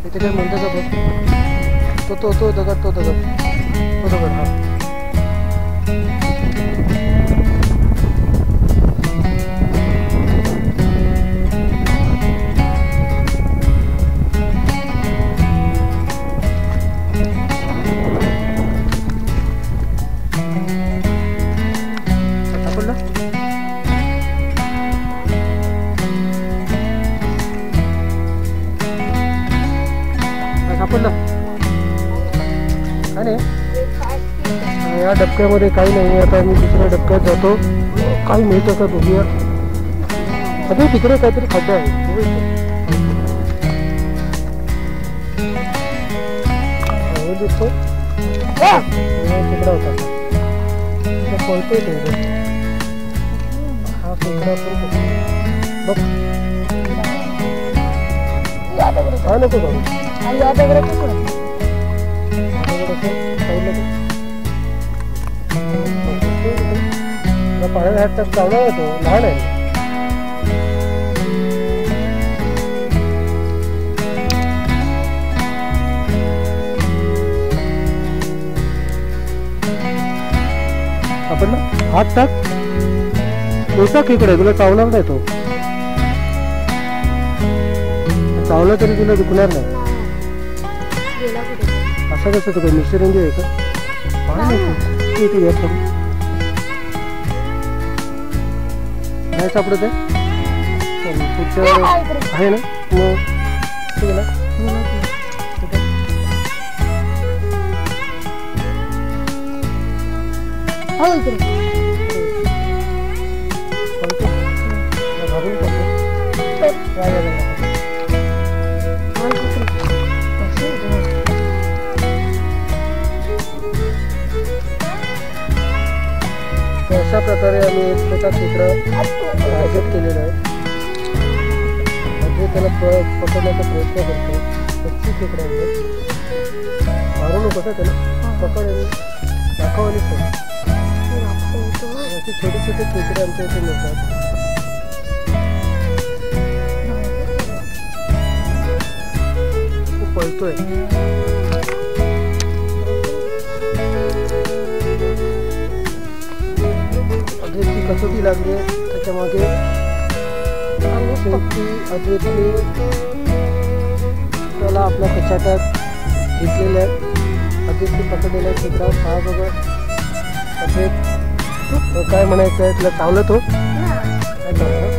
इथे काय म्हणतो का बघ, तो दगड हा. या डबक्यामध्ये काही नाही. आता मी दुसऱ्या डबक्यात जातो, काही मिळतं का बघूया. अरे तिकडे काहीतरी खड्डा आहे, दिसतो तिकडा होता. पळतोय ते हा खेकडा बघ. हा नको बाबू पाण्यात हात टाक चावला होतो, लहान आहे. आपण ना हात टाक, मोठा खेकडा तुला चावणार नाही. तो चावला तरी तुला दुखणार नाही. असं कसं तो काय मिश्ररंगी आहे का? इथे येत नाही सापडत आहे. पुढच्या आहे ना मग ठीक आहे ना. अशा प्रकारे आम्ही एक छोटा खेकडा टार्गेट केलेला आहे. म्हणजे त्याला पकडण्याचा प्रयत्न करतो. पक्षी खेकडा मारू नको का त्याला, पकड आणि दाखव आणि सोड. असे छोटे छोटे खेकडे आमच्या इथे मिळतात. खूप पळतोय. कसोटी लागली आहे त्याच्यामागे. अद्वैतने त्याला आपल्या कचाट्यात घेतलेल्या आहेत. अद्वैतने पकडलेला आहे खेकडा. हा बघा अद्वैत काय म्हणायचं आहे तुला, चावलं तो काय चावलं.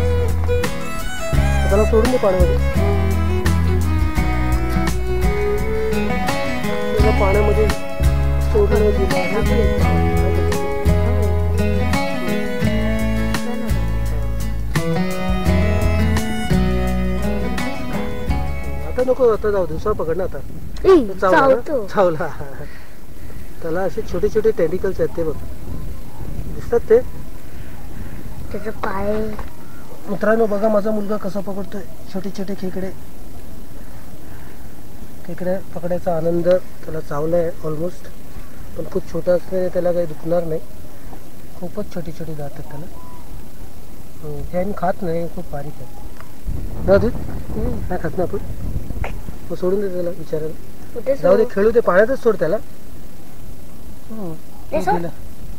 त्याला सोडून दे पाण्यामध्ये. त्याला पाण्यामध्ये सोडून दिलं. नको आता जाऊ दुसरा पकड ना. आता चावला. त्याला असे छोटे छोटे टेंटिकल्स आहेत, ते बघ दिसतात ते त्याचा पाय. मित्रांनो बघा माझा मुलगा कसा पकडतोय छोटे छोटे खेकडे. खेकडे पकडायचा आनंद त्याला चावलाय ऑलमोस्ट. पण खूप छोटा असल्याने त्याला काही दुखणार नाही. खूपच छोटी छोटी दात आहेत त्याला. हे आम्ही खात नाही, खूप बारीक आहे. जाऊ दे नाही खात ना आपण, मग सोडून दे त्याला. विचारायला जाऊ दे, खेळू दे, पाण्यातच सोड त्याला.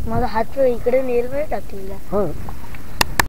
माझा हात इकडे नेल टाकलेला. हा